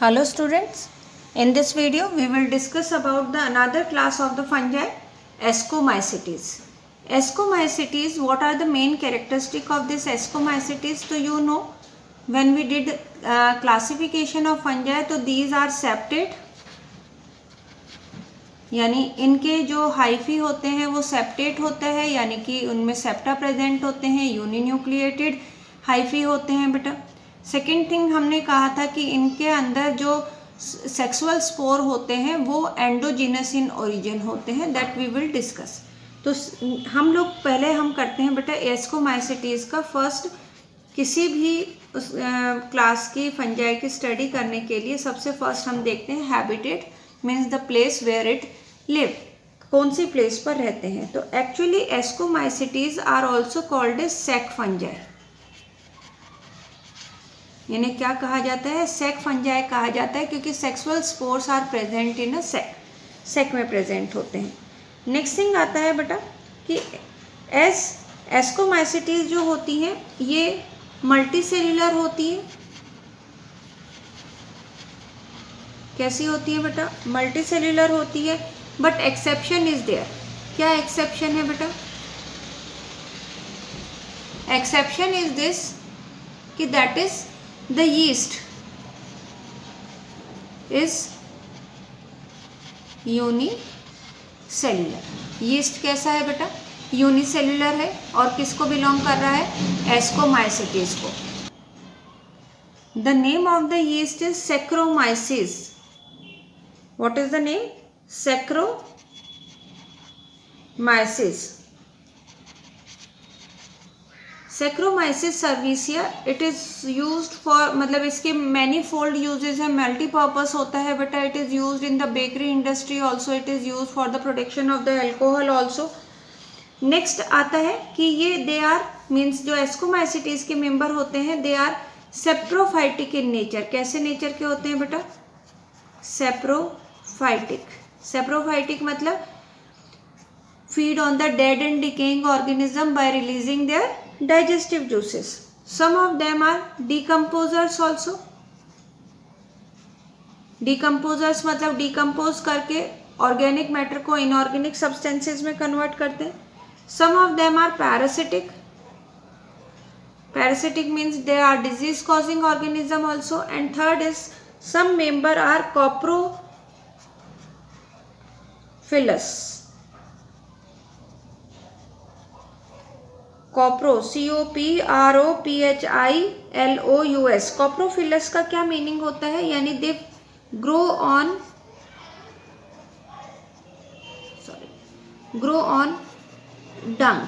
Hello students, in this video we will discuss about the another class of the fungi, Ascomycetes. Ascomycetes, what are the main characteristic of this Ascomycetes? So you know when we did classification of fungi, तो these are septate, यानी इनके जो hyphae होते हैं वो septate होते हैं, यानी कि उनमें सेप्टा प्रेजेंट होते हैं, यूनिन्यूक्लिएटेड हाइफी होते हैं बेटा। सेकेंड थिंग हमने कहा था कि इनके अंदर जो सेक्सुअल स्पोर होते हैं वो एंडोजीनस इन ओरिजिन होते हैं, दैट वी विल डिस्कस। तो हम लोग पहले हम करते हैं बेटा एस्कोमाइसिटीज का फर्स्ट, किसी भी क्लास की फंजाई की स्टडी करने के लिए सबसे फर्स्ट हम देखते हैं habitat, means the place where it live, कौन सी प्लेस पर रहते हैं। तो actually ascomycetes are also called a sac fungi, यानी क्या कहा जाता है, सेक फंजाई कहा जाता है, क्योंकि sexual spores are present in a sac में प्रेजेंट होते हैं। नेक्स्ट थिंग आता है बेटा कि एस्कोमाइसिटीज जो होती हैं ये मल्टी सेल्यूलर होती है। कैसी होती है बेटा, मल्टी सेल्यूलर होती है, बट एक्सेप्शन इज देयर। क्या एक्सेप्शन है बेटा, एक्सेप्शन इज दिस कि that is the yeast is unicellular. Yeast कैसा है बेटा, यूनिसेल्यूलर है, और किसको बिलोंग कर रहा है, एस्कोमाइसिटीज को। The name of the yeast is saccharomyces. What is the name? Saccharomyces. Saccharomyces cerevisiae, it is used for, मतलब इसके manifold uses है, multi-purpose होता है बेटा। it is used in the bakery industry also, it is used for the production of the alcohol also. next आता है कि ये they are means जो एस्कोमाइसिटीज के मेंबर होते हैं they are saprophytic in nature। कैसे नेचर के होते हैं बेटा, सेप्रोफाइटिक मतलब feed on the dead and decaying organism by releasing their digestive juices. Some of them are decomposers also. Decomposers मतलब डिकम्पोज करके ऑर्गेनिक मैटर को इनऑर्गेनिक सब्सटेंसेज में कन्वर्ट करते हैं। Some of them are parasitic. Parasitic means they are disease causing organism also. And third is some member are coprophilous. Copro, COPROPHILOUS। coprophilous का क्या meaning होता है, यानी दे ग्रो ऑन डंग।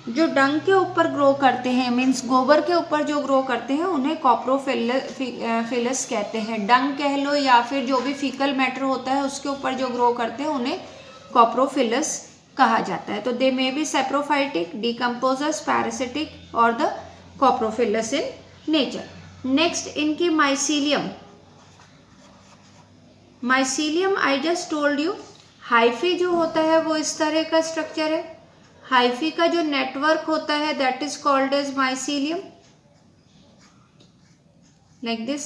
जो डंग के ऊपर ग्रो करते हैं, मीन्स गोबर के ऊपर जो ग्रो करते हैं उन्हें कॉप्रोफिलस कहते हैं। डंग कह लो या फिर जो भी फीकल मैटर होता है उसके ऊपर जो ग्रो करते हैं उन्हें कॉप्रोफिलस कहा जाता है। तो they may be saprophytic, decomposers, parasitic और the coprophilous in nature. Next इनकी mycelium I just told you, hyphae जो होता है वो इस तरह का स्ट्रक्चर है। हाइफी का जो नेटवर्क होता है that is called as mycelium, like this.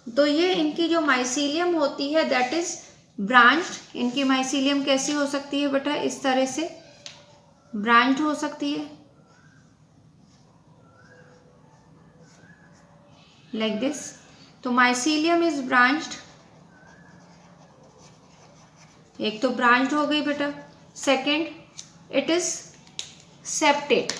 तो ये इनकी जो माइसीलियम होती है दैट इज ब्रांच्ड। इनकी माइसीलियम कैसी हो सकती है बेटा, इस तरह से ब्रांच्ड हो सकती है, लाइक दिस। तो माइसीलियम इज ब्रांच्ड, एक तो ब्रांच्ड हो गई बेटा। Second, it is septate.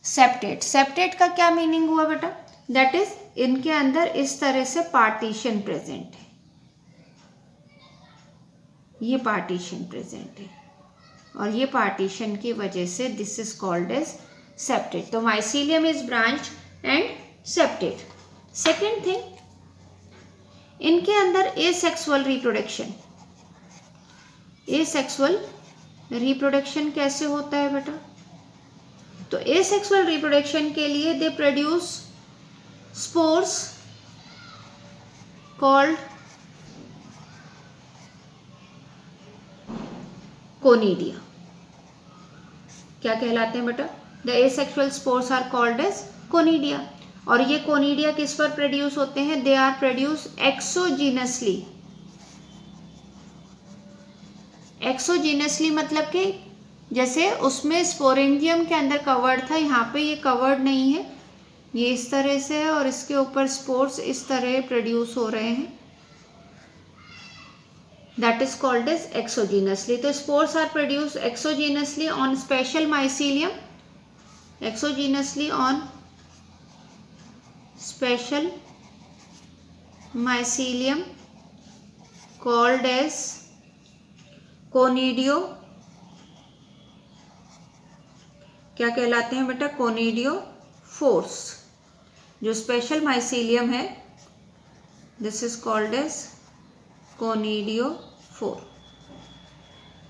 Septate का क्या मीनिंग हुआ बेटा, दैट इज इनके अंदर इस तरह से पार्टीशन प्रेजेंट है, ये पार्टीशन प्रेजेंट है, और ये पार्टीशन की वजह से this is called as septate. तो mycelium is branched and septate. Second thing, इनके अंदर एसेक्सुअल रिप्रोडक्शन कैसे होता है बेटा, तो एसेक्सुअल रिप्रोडक्शन के लिए they produce spores called conidia. क्या कहलाते हैं बेटा, the asexual spores are called as conidia. और ये कोनिडिया किस पर प्रोड्यूस होते हैं? They are produce exogenously. Exogenously मतलब कि जैसे उसमें स्पोरेंजियम के अंदर कवर्ड था, यहाँ पे ये कवर्ड नहीं है, ये इस तरह से है और इसके ऊपर स्पोर्स इस तरह प्रोड्यूस हो रहे हैं, that is called as exogenously. तो spores are produce exogenously on special mycelium, exogenously on special mycelium called as conidio, क्या कहलाते हैं बेटा? Conidiophores. जो स्पेशल माइसीलियम है this is called as conidiophore.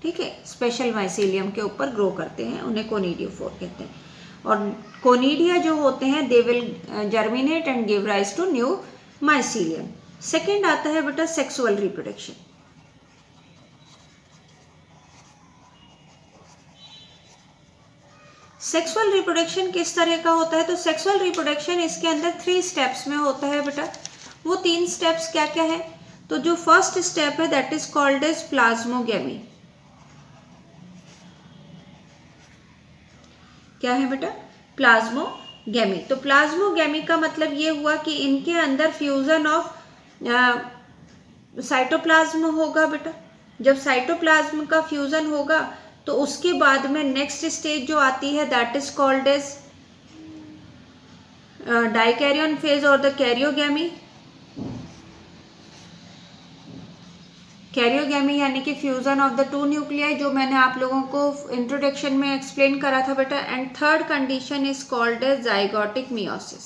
ठीक है, स्पेशल माइसीलियम के ऊपर ग्रो करते हैं, उन्हें कोनिडियो फोर कहते हैं। और कोनिडिया जो होते हैं they will germinate and give rise to new mycelium. Second आता है बेटा सेक्सुअल रिप्रोडक्शन। सेक्सुअल रिप्रोडक्शन किस तरह का होता है? तो सेक्सुअल रिप्रोडक्शन इसके अंदर 3 स्टेप्स में होता है बेटा। वो 3 स्टेप्स क्या क्या है? तो जो फर्स्ट स्टेप है that is called as plasmogamy. क्या है बेटा? प्लाज्मोगेमी। तो प्लाज्मोगेमी का मतलब ये हुआ कि इनके अंदर फ्यूजन ऑफ साइटोप्लाज्म होगा बेटा। जब साइटोप्लाज्म का फ्यूजन होगा तो उसके बाद में नेक्स्ट स्टेज जो आती है that is called as dikaryon phase और द कैरियोगेमी। कैरियोगेमी यानी कि फ्यूजन ऑफ द 2 न्यूक्लियाई, जो मैंने आप लोगों को इंट्रोडक्शन में एक्सप्लेन करा था बेटा। And third condition is called as zygotic meiosis.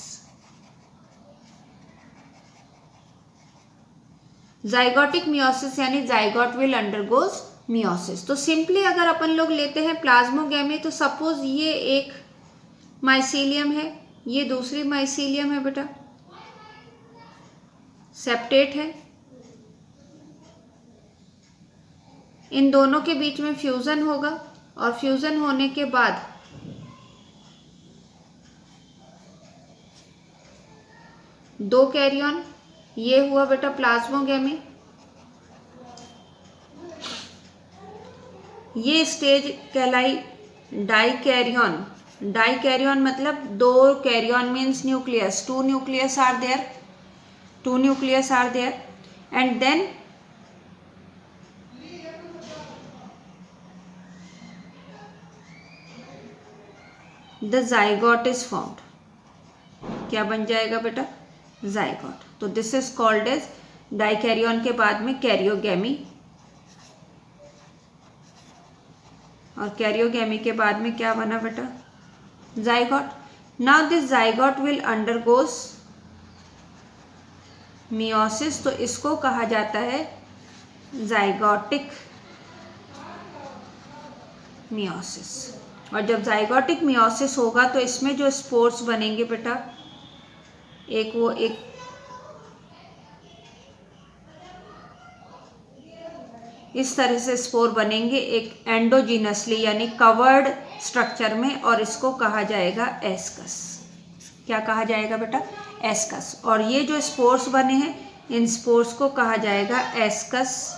Zygotic meiosis यानी जाइगोट विल अंडरगोज मियोसिस। तो सिंपली अगर अपन लोग लेते हैं प्लाज्मोगेमी, तो सपोज ये एक माइसीलियम है, ये दूसरी माइसीलियम है बेटा, सेप्टेट है, इन दोनों के बीच में फ्यूजन होगा और फ्यूजन होने के बाद दो कैरियन, ये हुआ बेटा प्लाज्मोगेमी। ये स्टेज कहलाई डाइकैरियन। डाइकैरियन मतलब 2 karyon means nucleus, 2 nucleus are there, 2 nucleus are there and then the zygote is formed. क्या बन जाएगा बेटा? जाइगोट। तो this is called as dikaryon के बाद में कैरियोगेमी, और कैरियोगेमी के बाद में क्या बना बेटा? Zygote. Now this zygote will undergoes meiosis, तो इसको कहा जाता है जाइगोटिक मियोसिस। और जब जाइगोटिक मियोसिस होगा तो इसमें जो स्पोर्स बनेंगे बेटा, एक इस तरह से स्पोर बनेंगे, एक एंडोजीनसली यानी कवर्ड स्ट्रक्चर में, और इसको कहा जाएगा एस्कस। क्या कहा जाएगा बेटा? एस्कस। और ये जो स्पोर्स बने हैं इन स्पोर्स को कहा जाएगा एस्कस,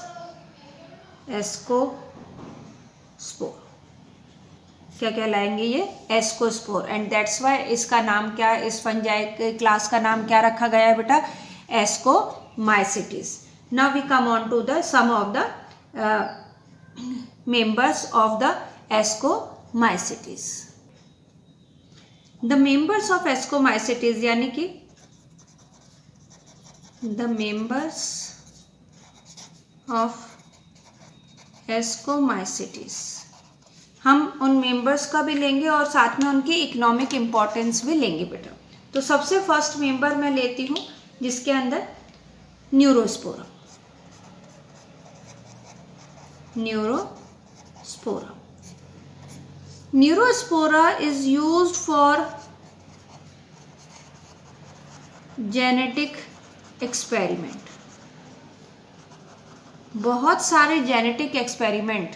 एस्कोस्पोर। क्या कहलाएंगे ये? एस्कोस्पोर। एंड दैट्स वाई इसका नाम क्या है, इस फंजाई क्लास का नाम क्या रखा गया है बेटा? Ascomycetes. Now we come on to the some of the members of the Ascomycetes. The members of Ascomycetes यानी कि the members of Ascomycetes, हम उन मेंबर्स का भी लेंगे और साथ में उनकी इकोनॉमिक इम्पोर्टेंस भी लेंगे बेटा। तो सबसे फर्स्ट मेंबर मैं लेती हूँ जिसके अंदर Neurospora. Neurospora. Neurospora is used for genetic experiment. बहुत सारे जेनेटिक एक्सपेरिमेंट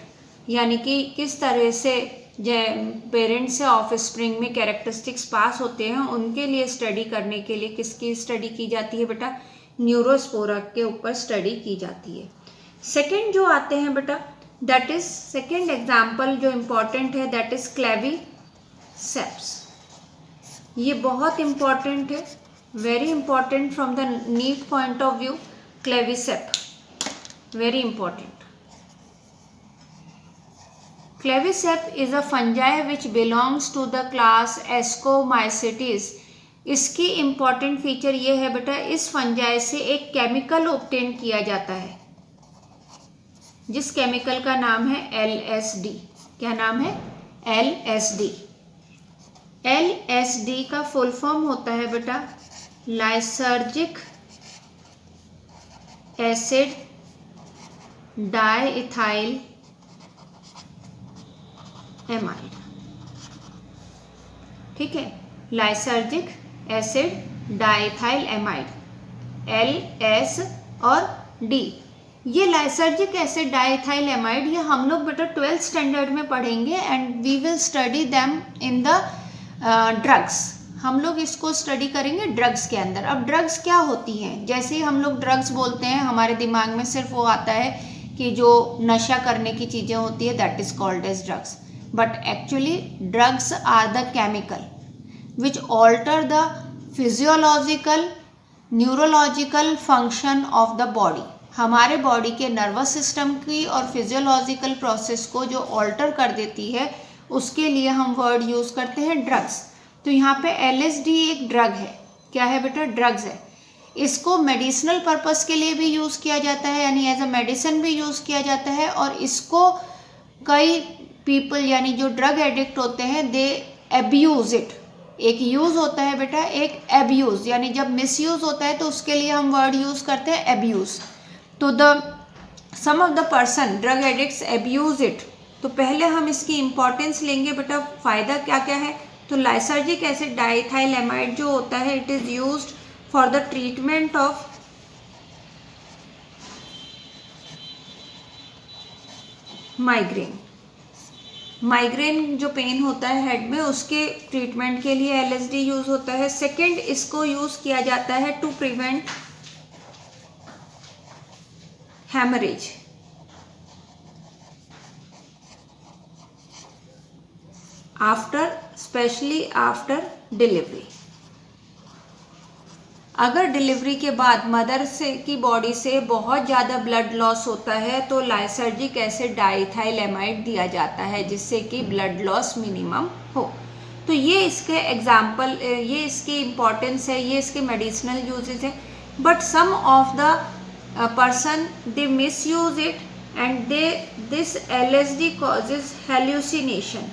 यानी कि किस तरह से पेरेंट्स से ऑफस्प्रिंग में कैरेक्टरिस्टिक्स पास होते हैं, उनके लिए स्टडी करने के लिए किसकी स्टडी की जाती है बेटा? न्यूरोस्पोरा के ऊपर स्टडी की जाती है। सेकेंड जो आते हैं बेटा, दैट इज सेकेंड एग्जाम्पल जो इम्पॉर्टेंट है, दैट इज क्लेविसेप्स। ये बहुत इम्पॉर्टेंट है, very important from the NEET point of view. Claviceps very important. Claviceps is a fungi which belongs to the class Ascomycetes. इसकी इम्पॉर्टेंट फीचर ये है बेटा, इस फंजाई से एक केमिकल ऑब्टेन किया जाता है, जिस केमिकल का नाम है LSD। क्या नाम है? LSD। LSD का फुल फॉर्म होता है बेटा लाइसर्जिक एसिड डाइइथाइल एमाइड। ठीक है, lysergic acid diethyl amide, LS और D। ये लाइसर्जिक एसिड डाइइथाइल एमाइड ये हम लोग बेटा 12th स्टैंडर्ड में पढ़ेंगे and we will study them in the drugs. हम लोग इसको स्टडी करेंगे ड्रग्स के अंदर। अब ड्रग्स क्या होती हैं? जैसे ही हम लोग ड्रग्स बोलते हैं हमारे दिमाग में सिर्फ वो आता है कि जो नशा करने की चीज़ें होती है, that is called as drugs. But actually drugs are the chemical which alter the physiological neurological function of the body. हमारे बॉडी के नर्वस सिस्टम की और फिजियोलॉजिकल प्रोसेस को जो ऑल्टर कर देती है, उसके लिए हम वर्ड यूज़ करते हैं ड्रग्स। तो यहाँ पे LSD एक ड्रग है। क्या है बेटा? ड्रग्स है। इसको मेडिसिनल पर्पस के लिए भी यूज़ किया जाता है, यानी एज अ मेडिसिन भी यूज़ किया जाता है। और इसको कई पीपल यानी जो ड्रग एडिक्ट होते हैं दे एब्यूज इट। एक यूज़ होता है बेटा, एक एब्यूज़, यानी जब मिसयूज़ होता है तो उसके लिए हम वर्ड यूज़ करते हैं एब्यूज़। तो some of the person drug addicts abuse it. तो पहले हम इसकी इम्पोर्टेंस लेंगे बेटा, फ़ायदा क्या क्या है। तो लाइसर्जिक एसिड डाइइथाइल एमाइड जो होता है, it is used for the treatment of migraine. Migraine जो पेन होता है हेड में, उसके ट्रीटमेंट के लिए LSD यूज़ होता है। सेकेंड, इसको यूज़ किया जाता है to prevent haemorrhage. Specially after delivery. अगर डिलीवरी के बाद मदर से की बॉडी से बहुत ज़्यादा ब्लड लॉस होता है तो लाइसर्जिक एसिड डाइइथाइल एमाइड दिया जाता है, जिससे कि ब्लड लॉस मिनिमम हो। तो ये इसके एग्जाम्पल, ये इसकी इम्पोर्टेंस है, ये इसके मेडिसिनल यूजेस है। But some of the person they misuse it and this LSD causes hallucination.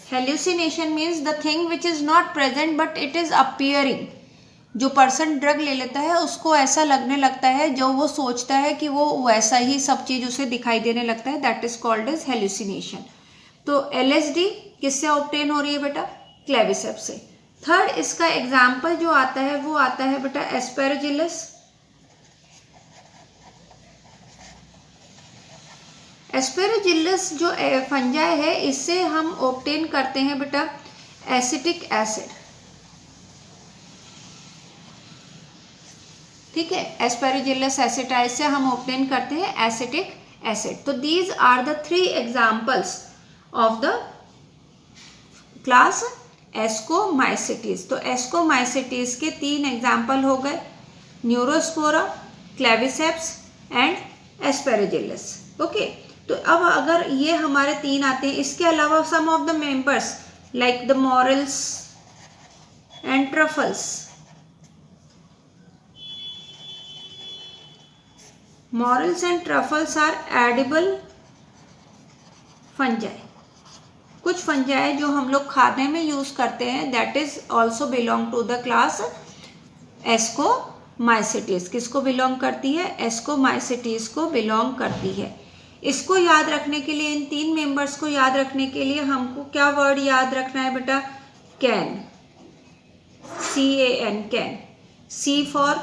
Hallucination means the thing which is not present but it is appearing. जो पर्सन ड्रग ले लेता है उसको ऐसा लगने लगता है, जो वो सोचता है कि वो वैसा ही सब चीज़ उसे दिखाई देने लगता है, that is called as hallucination. तो LSD किससे ऑब्टेन हो रही है बेटा? क्लेविसेप से। थर्ड, इसका एग्जाम्पल जो आता है वो आता है बेटा एस्पेरजिलस। एस्पेरजिलस जो फंजाई है, इससे हम ऑब्टेन करते हैं बेटा एसिटिक एसिड। ठीक है, एस्पेरजिलस एसिटाइज से हम ऑब्टेन करते हैं एसिटिक एसिड। तो these are the 3 examples of the class ascomycetes. तो एस्कोमाइसिटीज के 3 एग्जाम्पल हो गए, neurospora, claviceps and aspergillus. Okay, तो अब अगर ये हमारे 3 आते हैं, इसके अलावा some of the members like the morels and truffles. Morels and truffles are edible fungi. कुछ फंजाई जो हम लोग खाने में यूज करते हैं, that is also belong to the class Ascomycetes. किसको बिलोंग करती है? एस्कोमाइसिटीज को बिलोंग करती है। इसको याद रखने के लिए, इन 3 मेंबर्स को याद रखने के लिए हमको क्या वर्ड याद रखना है बेटा? Can, CAN, can. C for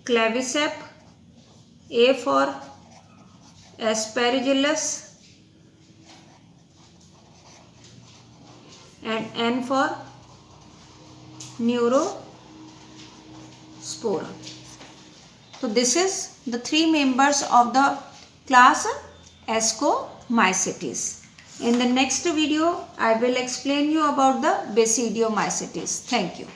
Claviceps, A for Aspergillus and N for Neurospora. So this is the 3 members of the class Ascomycetes. In the next video, I will explain you about the Basidiomycetes. Thank you.